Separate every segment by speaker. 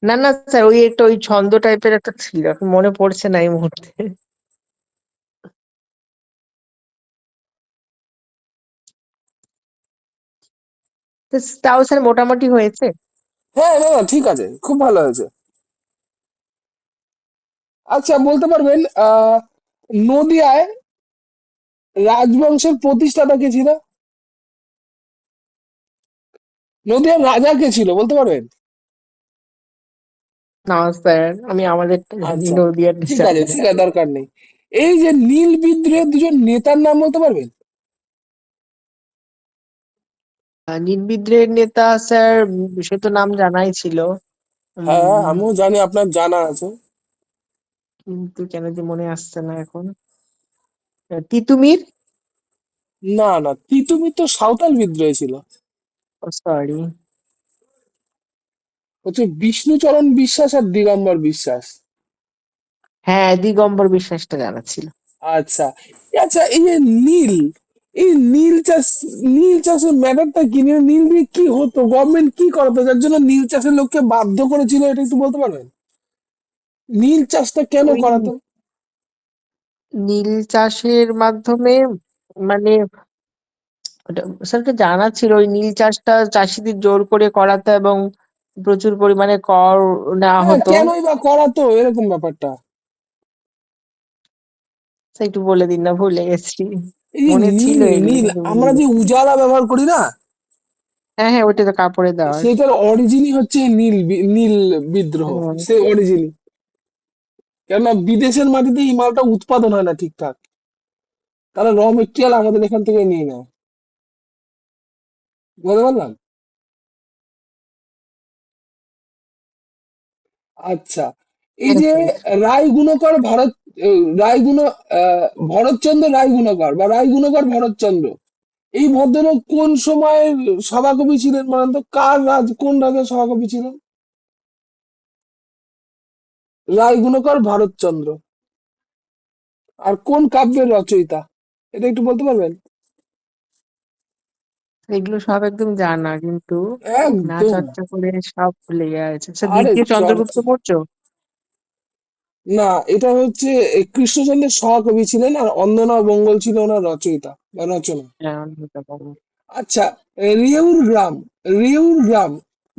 Speaker 1: না না স্যার, ওই একটা ওই ছন্দ টাইপের একটা ছিল, এখন মনে পড়ছে না এই মুহূর্তে। তাও স্যার মোটামুটি হয়েছে।
Speaker 2: হ্যাঁ, না না, ঠিক আছে, খুব ভালো হয়েছে। আচ্ছা, বলতে পারবেন নদিয়ায় রাজবংশের প্রতিষ্ঠাতা কে ছিল? নদিয়ার রাজা কে ছিল বলতে পারবেন?
Speaker 1: না স্যার, আমি আমাদেরটা জানি,
Speaker 2: আচ্ছা,
Speaker 1: নদীয়াটা
Speaker 2: ঠিক
Speaker 1: জানি
Speaker 2: আছে,
Speaker 1: না।
Speaker 2: ঠিক আছে, দরকার নেই। এই যে নীল বিদ্রোহের দুজন নেতার নাম বলতে পারবেন?
Speaker 1: নির্বিদ্রোহের নেতা স্যার, সে তো নাম জানাই ছিল।
Speaker 2: হ্যাঁ,
Speaker 1: উম
Speaker 2: আমিও জানি আপনার জানা আছে।
Speaker 1: কিন্তু কেন যে মনে আসছে না এখন। তিতুমির।
Speaker 2: না না, তিতুমির তো সাঁওতাল বিদ্রোহে ছিল।
Speaker 1: সরি।
Speaker 2: হচ্ছে বিষ্ণুচরণ বিশ্বাস আর দিগম্বর বিশ্বাস।
Speaker 1: হ্যাঁ, দিগম্বর বিশ্বাসটা জানা ছিল।
Speaker 2: আচ্ছা, আচ্ছা, এই যে নীল, এই নীল চাষ, নীল চাষের ম্যাটারটা কি? নীল দিয়ে কি হতো? গভর্নমেন্ট কি করাতো যার জন্য নীল চাষের লোককে বাধ্য করেছিল? এটা একটু বলতে পারবেন? নীল চাষটা কেন
Speaker 1: ওই
Speaker 2: করাতো?
Speaker 1: নীল চাষের মাধ্যমে, মানে স্যার তো জানা ছিল, ওই নীল চাষটা চাষিদের জোর করে করাতো এবং প্রচুর পরিমাণে কর নেওয়া
Speaker 2: হ্যাঁ,
Speaker 1: হতো।
Speaker 2: কেনই বা করাতো এরকম ব্যাপারটা?
Speaker 1: স্যার একটু বলে দিন না, ভুলে গেছি।
Speaker 2: এই যে
Speaker 1: মনে ছিল
Speaker 2: নীল,
Speaker 1: এগুলো,
Speaker 2: নীল
Speaker 1: কিন্তু ভুলে
Speaker 2: আমরা যে
Speaker 1: গেছি।
Speaker 2: উজালা ব্যবহার করি না,
Speaker 1: হ্যাঁ হ্যাঁ, ওইটা তো কাপড়ে দেওয়ার।
Speaker 2: সেটার অরিজিনই হচ্ছে নীল বিদ্রোহ।
Speaker 1: হুম।
Speaker 2: সে অরিজিনই, কেননা বিদেশের মাটিতে এই মালটা উৎপাদন হয় না ঠিকঠাক, তারা র মেটেরিয়াল আমাদের এখান থেকে নিয়ে নেয়। বুঝতে পারলাম। আচ্ছা, এই
Speaker 1: হ্যাঁ
Speaker 2: যে
Speaker 1: স্যার।
Speaker 2: রায় গুণকর ভারত, রায় গুণ ভরতচন্দ্র রায় গুণকর বা রায় গুণকর ভরতচন্দ্র, এই ভদ্রলোক কোন সময়ের সভাকবি ছিলেন বলেন তো? কোন রাজার সভাকবি ছিলেন? রায় গুণকর ভরতচন্দ্র। আর কোন কাব্যের রচয়িতা? এটা একটু বলতে পারবেন?
Speaker 1: এগুলো সব একদম জানা, কিন্তু না
Speaker 2: একদম।
Speaker 1: চর্চা করে সব ভুলে গেছে স্যার।
Speaker 2: আরে
Speaker 1: দ্বিতীয় চন্দ্রগুপ্ত
Speaker 2: চর্চা,
Speaker 1: মৌর্য।
Speaker 2: না, এটা হচ্ছে কৃষ্ণচন্দ্রের সহকবি ছিলেন, আর অন্ধনা মঙ্গল ছিল ওনার রচয়িতা বা রচনা।
Speaker 1: হ্যাঁ, অন্যতম।
Speaker 2: আচ্ছা, রেউর গ্রাম, রেউর গ্রাম,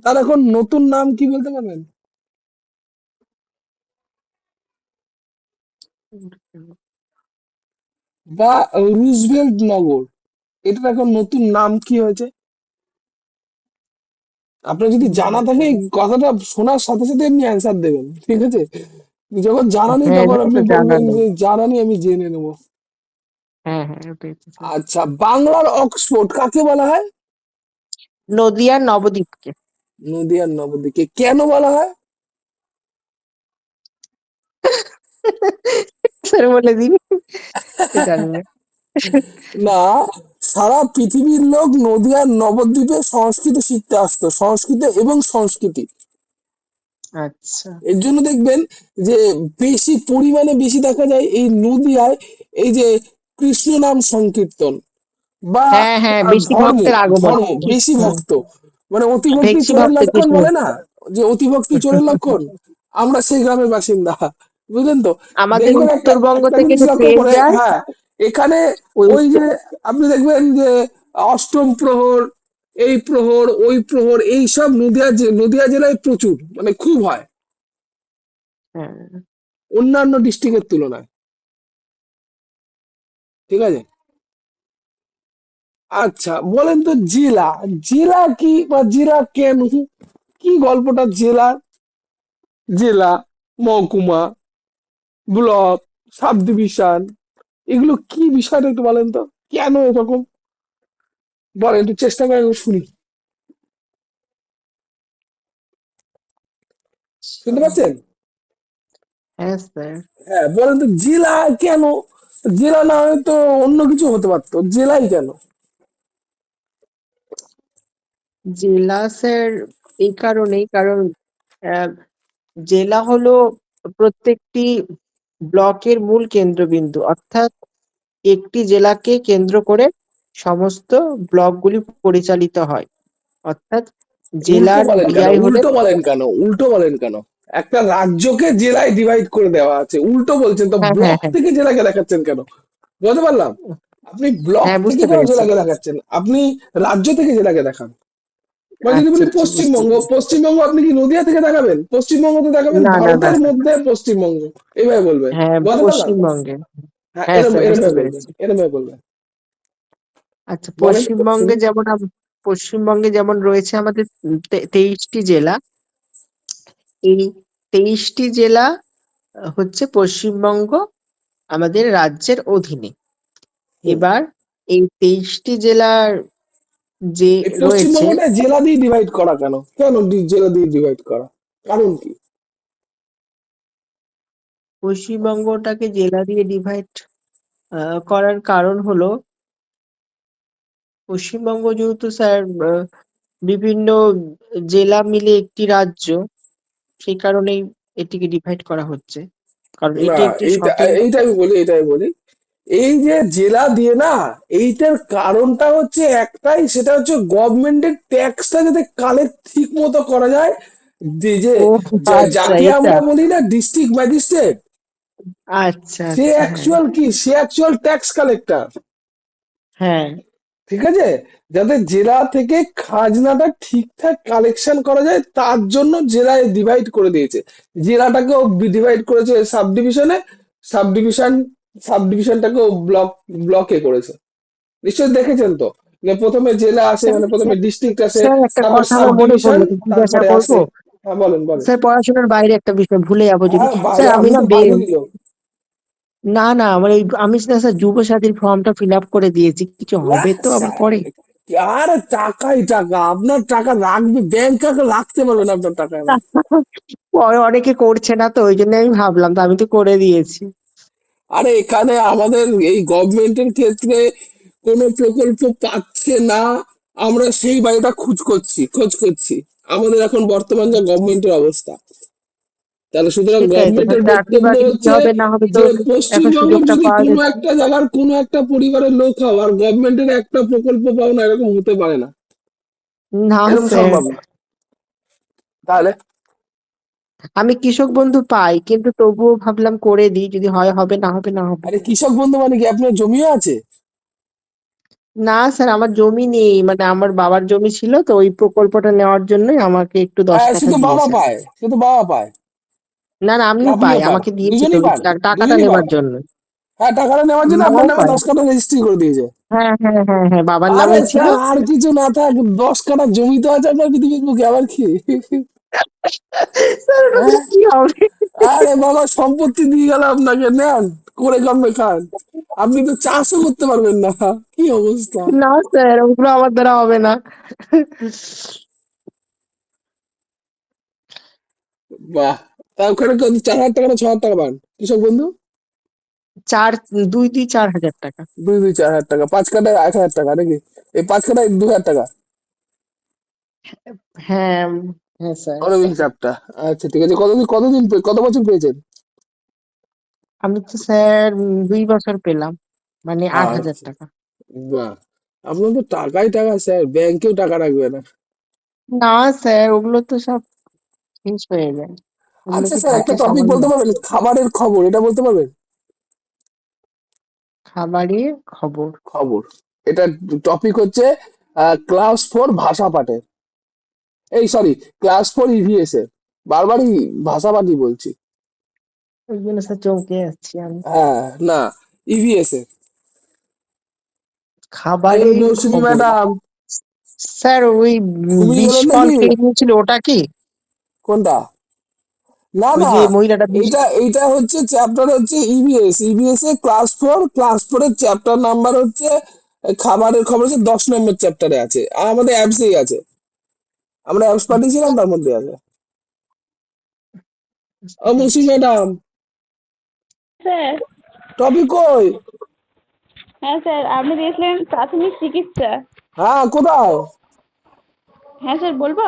Speaker 2: তার এখন নতুন নাম কি বলতে পারবেন? বা রুজভেল্ট নগর, এটার এখন নতুন নাম কি হয়েছে? আপনার যদি জানা থাকে এই কথাটা শোনার সাথে সাথে আপনি অ্যান্সার দেবেন, ঠিক আছে? যখন জানা নেই
Speaker 1: হ্যাঁ,
Speaker 2: তখন
Speaker 1: এটা
Speaker 2: আপনি
Speaker 1: তো জানা
Speaker 2: বলবেন
Speaker 1: নেই।
Speaker 2: যে জানা নেই, আমি জেনে নেবো।
Speaker 1: হ্যাঁ হ্যাঁ, ওটাই তো স্যার।
Speaker 2: আচ্ছা, বাংলার অক্সফোর্ড কাকে বলা হয়?
Speaker 1: নদিয়ার নবদ্বীপকে।
Speaker 2: নদিয়ার নবদ্বীপকে কেন বলা হয়?
Speaker 1: স্যার বলে দিন, জানি না।
Speaker 2: না, সারা পৃথিবীর লোক নদিয়ার নবদ্বীপে সংস্কৃত শিখতে আসতো, সংস্কৃত এবং সংস্কৃতি।
Speaker 1: আচ্ছা।
Speaker 2: এর জন্য দেখবেন যে বেশি পরিমাণে বেশি দেখা যায় এই নদিয়ায়, এই যে কৃষ্ণ নাম সংকীর্তন বা
Speaker 1: হ্যাঁ হ্যাঁ, বেশি
Speaker 2: ধর্ম,
Speaker 1: ভক্তের আগমন
Speaker 2: ধর্ম
Speaker 1: ঠিক।
Speaker 2: বেশি
Speaker 1: হুম।
Speaker 2: ভক্ত, মানে অতিভক্তি
Speaker 1: বেশি
Speaker 2: চোরের
Speaker 1: ভক্তের
Speaker 2: লক্ষণ
Speaker 1: কৃষ্ণ।
Speaker 2: বলে না, যে অতিভক্তি চোরের লক্ষণ। আমরা সেই গ্রামের বাসিন্দা, বুঝলেন তো?
Speaker 1: আমাদের
Speaker 2: দেখবেন একটা
Speaker 1: উত্তরবঙ্গ
Speaker 2: একটা
Speaker 1: থেকে
Speaker 2: জিনিস
Speaker 1: যে
Speaker 2: লক্ষ্য
Speaker 1: ট্রেন
Speaker 2: করে,
Speaker 1: যায়,
Speaker 2: হ্যাঁ, এখানে
Speaker 1: ওই
Speaker 2: ওই যে আপনি দেখবেন যে অষ্টম প্রহর, এই প্রহর ওই প্রহর এইসব নদিয়া জেলায় প্রচুর, মানে খুব হয়
Speaker 1: হ্যাঁ।
Speaker 2: অন্যান্য ডিস্ট্রিক্টের তুলনায়, ঠিক আছে? আচ্ছা, বলেন তো জেলা, জেলা কি বা জেলা কেন, কি গল্পটা জেলার? জেলা, মহকুমা, ব্লক, সাব ডিভিশন, এগুলো কি বিষয়টা একটু বলেন তো, কেন এরকম? বলেন, একটু চেষ্টা করে আমি শুনি। শুনতে পাচ্ছেন?
Speaker 1: হ্যাঁ স্যার।
Speaker 2: হ্যাঁ, বলেন তো জেলা কেন? জেলা না হয়তো অন্য কিছু হতে পারতো, জেলাই কেন?
Speaker 1: জেলা স্যার এই কারণেই, কারণ আহ, জেলা হলো প্রত্যেকটি ব্লকের মূল কেন্দ্রবিন্দু, অর্থাৎ একটি জেলাকে কেন্দ্র করে সমস্ত ব্লকগুলি পরিচালিত হয়। অর্থাৎ
Speaker 2: উল্টো
Speaker 1: জেলার
Speaker 2: বলেন কেন,
Speaker 1: ডিআই হলেন।
Speaker 2: উল্টো বলেন কেন, উল্টো বলেন কেন? একটা রাজ্যকে জেলায় ডিভাইড করে দেওয়া আছে, উল্টো বলছেন তো?
Speaker 1: হ্যাঁ, হ্যাঁ,
Speaker 2: ব্লক
Speaker 1: হ্যাঁ।
Speaker 2: থেকে জেলাকে দেখাচ্ছেন কেন? বুঝতে পারলাম। আপনি ব্লক
Speaker 1: হ্যাঁ,
Speaker 2: থেকে
Speaker 1: বুঝতে
Speaker 2: কেন
Speaker 1: পেরেছি।
Speaker 2: জেলাকে দেখাচ্ছেন? আপনি রাজ্য থেকে জেলাকে দেখান। বা যদি
Speaker 1: আচ্ছা,
Speaker 2: বলি
Speaker 1: আচ্ছা, বুঝতে
Speaker 2: পশ্চিমবঙ্গ,
Speaker 1: পেরেছি।
Speaker 2: পশ্চিমবঙ্গ আপনি কি নদিয়া থেকে দেখাবেন? পশ্চিমবঙ্গ তো দেখাবেন
Speaker 1: না, না, না
Speaker 2: ভারতের
Speaker 1: স্যার।
Speaker 2: মধ্যে পশ্চিমবঙ্গ, এইভাবে বলবেন।
Speaker 1: হ্যাঁ,
Speaker 2: বুঝতে পারলাম।
Speaker 1: পশ্চিমবঙ্গে।
Speaker 2: হ্যাঁ,
Speaker 1: হ্যাঁ
Speaker 2: এরম
Speaker 1: স্যার,
Speaker 2: এরম
Speaker 1: বুঝতে
Speaker 2: ভাবে বলবেন,
Speaker 1: পেরেছি।
Speaker 2: এরম ভাবে বলবেন।
Speaker 1: আচ্ছা,
Speaker 2: বলেন তো শুনি।
Speaker 1: পশ্চিমবঙ্গে যেমন রয়েছে আমাদের 23টি জেলা। এই 23টি জেলা হচ্ছে পশ্চিমবঙ্গ আমাদের রাজ্যের অধীনে।
Speaker 2: হুম।
Speaker 1: এবার এই 23টি জেলার যে
Speaker 2: এই
Speaker 1: রয়েছে,
Speaker 2: পশ্চিমবঙ্গটা জেলা দিয়ে ডিভাইড করা কেন? কেন জেলা দিয়ে ডিভাইড করা? কারণ কি?
Speaker 1: পশ্চিমবঙ্গটাকে জেলা দিয়ে ডিভাইড করার কারণ হলো, পশ্চিমবঙ্গ যেহেতু স্যার বিভিন্ন জেলা মিলে একটি রাজ্য, সেই কারণেই এটিকে ডিভাইড করা হচ্ছে। কারণ
Speaker 2: না,
Speaker 1: এটি একটি
Speaker 2: এইটা
Speaker 1: স্বতন্ত্র।
Speaker 2: এইটাই বলি, এই যে জেলা দিয়ে না, এইটার কারণটা হচ্ছে একটাই, সেটা হচ্ছে গভর্নমেন্টের ট্যাক্সটা যাতে কালেক্ট ঠিক মতো করা যায়। যে যে
Speaker 1: ও আচ্ছা,
Speaker 2: যাকে
Speaker 1: এটা।
Speaker 2: আমরা বলি না ডিস্ট্রিক্ট ম্যাজিস্ট্রেট,
Speaker 1: আচ্ছা,
Speaker 2: সে
Speaker 1: আচ্ছা, হ্যাঁ,
Speaker 2: অ্যাকচুয়াল কি, সে অ্যাকচুয়াল ট্যাক্স কালেক্টর।
Speaker 1: হ্যাঁ।
Speaker 2: ঠিক আছে? যাতে জেলা থেকে খাজনাটা ঠিকঠাক কালেকশন করা যায়, তার জন্য জেলায় ডিভাইড করে দিয়েছে। জেলাটাকেও ডিভাইড করেছে সাব ডিভিশনে, সাব ডিভিশন সাব ডিভিশনটাকেও ব্লকে করেছে। নিশ্চয়ই দেখেছেন তো, যে প্রথমে জেলা আসে,
Speaker 1: স্যার,
Speaker 2: মানে প্রথমে
Speaker 1: স্যার,
Speaker 2: ডিস্ট্রিক্ট আসে,
Speaker 1: স্যার, একটা
Speaker 2: তারপর
Speaker 1: কথা
Speaker 2: সাব
Speaker 1: আমার মনে
Speaker 2: ডিভিশন,
Speaker 1: পড়লো, একটু জিজ্ঞাসা
Speaker 2: তারপরে
Speaker 1: করবো।
Speaker 2: আসে। হ্যাঁ, বলেন বলেন।
Speaker 1: স্যার, পড়াশোনার বাইরে একটা বিষয় ভুলে যাবো যদি।
Speaker 2: হ্যাঁ,
Speaker 1: স্যার,
Speaker 2: বাইরে
Speaker 1: আমি
Speaker 2: আমি
Speaker 1: না
Speaker 2: তো বাইরেরই লোক।
Speaker 1: না, না, আমার আমি না স্যার যুব সাথীর ফর্মটা ফিল আপ করে দিয়েছি, কিছু হবে তো আবার পরে?
Speaker 2: আর টাকাই টাকা, আপনার টাকা রাখবে ব্যাংক, রাখতে পারবেন আপনার টাকা এমন।
Speaker 1: পরে অনেকে করছে না, তো ওই জন্য আমি ভাবলাম, তো আমি তো করে দিয়েছি।
Speaker 2: আরে এখানে আমাদের এই গভর্নমেন্টের ক্ষেত্রে কোনো প্রকল্প পাচ্ছে না, আমরা সেই বাড়িটা খোঁজ করছি আমাদের এখন বর্তমান যা গভর্নমেন্টের অবস্থা। তাহলে সুতরাং
Speaker 1: সেটাই তো স্যার,
Speaker 2: গভর্নমেন্টের
Speaker 1: চাকরি
Speaker 2: বক্তব্য
Speaker 1: বাকরি কি
Speaker 2: হচ্ছে
Speaker 1: হবে না হবে তো
Speaker 2: যে
Speaker 1: এখন
Speaker 2: পশ্চিমবঙ্গের
Speaker 1: সুযোগটা
Speaker 2: যদি
Speaker 1: পাওয়া
Speaker 2: কোনো
Speaker 1: গেছে।
Speaker 2: একটা জায়গার কোনো একটা পরিবারের লোক হও আর গভর্নমেন্টের একটা প্রকল্প পাও না, এরকম হতে পারে না।
Speaker 1: না
Speaker 2: এরকম
Speaker 1: স্যার,
Speaker 2: সম্ভব না। তাহলে
Speaker 1: আমি কৃষক বন্ধু পাই, কিন্তু তবুও ভাবলাম করে দিই, যদি হয় হবে, না হবে না হবে।
Speaker 2: আরে কৃষক বন্ধু মানে কি আপনার জমিও আছে?
Speaker 1: না স্যার, আমার জমি নেই, মানে আমার বাবার জমি ছিল, তো ওই প্রকল্পটা নেওয়ার জন্যই আমাকে একটু দশ
Speaker 2: হ্যাঁ, সে
Speaker 1: কাঠা
Speaker 2: তো বাবা
Speaker 1: দিয়েছে।
Speaker 2: পায়, সে তো বাবা পায়।
Speaker 1: না, না,
Speaker 2: না
Speaker 1: আমিও পাই,
Speaker 2: আপনিও পান?
Speaker 1: আমাকে দিয়েছিল
Speaker 2: দুজনেই
Speaker 1: ওই
Speaker 2: পান?
Speaker 1: টাকাটা
Speaker 2: দুজনেই পান?
Speaker 1: নেবার জন্য।
Speaker 2: হ্যাঁ, টাকাটা নেওয়ার জন্য আপনার
Speaker 1: বাবাও
Speaker 2: নামে
Speaker 1: পায়।
Speaker 2: 10 কাঠা রেজিস্ট্রি করে দিয়েছে।
Speaker 1: হ্যাঁ, হ্যাঁ, হ্যাঁ, হ্যাঁ, বাবার
Speaker 2: আরে
Speaker 1: নামেই ছিল।
Speaker 2: স্যার, আর কিছু না থাক, 10 কাঠা জমি তো আছে আপনার পৃথিবীর বুকে, আবার কি?
Speaker 1: স্যার, ওটা দিয়ে
Speaker 2: হ্যাঁ,
Speaker 1: কি হবে?
Speaker 2: আরে বাবা, সম্পত্তি দিয়ে গেল আপনাকে, নেন, করে কামে খান। আপনি তো চাষও করতে পারবেন না, কি অবস্থা!
Speaker 1: না স্যার, ওগুলো আমার দ্বারা হবে না।
Speaker 2: বাহ! তা ওখানে কত, 4,000 টাকা না 6,000 টাকা পান কৃষক বন্ধু?
Speaker 1: চার, 2-4 হাজার টাকা।
Speaker 2: 2-4 হাজার টাকা, 5 কাঠায় 1,000 টাকা নাকি? এই 5 কাঠায় 2,000 টাকা।
Speaker 1: হ্যাঁ, হ্যাঁ স্যার।
Speaker 2: ওরকম হিসাবটা। আচ্ছা ঠিক আছে, কত বছর পেয়েছেন?
Speaker 1: আমি তো স্যার 2 বছর পেলাম, মানে 8 হাজার
Speaker 2: আচ্ছা,
Speaker 1: টাকা
Speaker 2: বাহ! আপনার তো টাকাই টাকা স্যার, ব্যাংকেও টাকা রাখবে না।
Speaker 1: না স্যার, ওগুলো তো সব শেষ হয়ে যায়, ওগুলো
Speaker 2: আচ্ছা
Speaker 1: কি
Speaker 2: স্যার, একটা
Speaker 1: থাকে
Speaker 2: টপিক
Speaker 1: সামান্য?
Speaker 2: বলতে পারবেন? খাবারের খবর, এটা বলতে পারবেন?
Speaker 1: খাবারের খবর?
Speaker 2: খবর, এটা টপিক হচ্ছে ক্লাস 4 ভাষা পাঠের, এই সরি, ক্লাস 4 ইভিএস এর। বারবারই ভাষা পাঠই বলছি।
Speaker 1: ওই জন্য স্যার চমকে যাচ্ছি আমি।
Speaker 2: হ্যাঁ, না, ইভিএস এর। আরে
Speaker 1: খাবারের
Speaker 2: মৌসুমী
Speaker 1: খবর?
Speaker 2: ম্যাডাম,
Speaker 1: স্যার, ওই
Speaker 2: ঘুমিয়ে
Speaker 1: বিষ
Speaker 2: গেলেন
Speaker 1: ফল
Speaker 2: নাকি?
Speaker 1: খেয়ে নিয়েছিল, ওটা কি?
Speaker 2: কোনটা? না
Speaker 1: ওই
Speaker 2: না,
Speaker 1: যে মহিলাটা বিষ।
Speaker 2: এইটা হচ্ছে চ্যাপ্টার হচ্ছে ইভিএস, ইভিএস এ ক্লাস 4, ক্লাস 4 এর চ্যাপ্টার নাম্বার হচ্ছে খাবারের খবর, হচ্ছে 10 নম্বর চ্যাপ্টারে আছে, আর আমাদের অ্যাপসেই আছে, আমরা অ্যাপস পাঠিয়েছিলাম, তার মধ্যে আছে।
Speaker 1: বুঝতে
Speaker 2: ও মুসি
Speaker 1: পেরেছি।
Speaker 2: Madam,
Speaker 3: sir.
Speaker 2: টপিক কই?
Speaker 3: হ্যাঁ স্যার, আপনি দিয়েছিলেন প্রাথমিক চিকিৎসা।
Speaker 2: হ্যাঁ, কোথায়?
Speaker 3: হ্যাঁ স্যার, বলবো?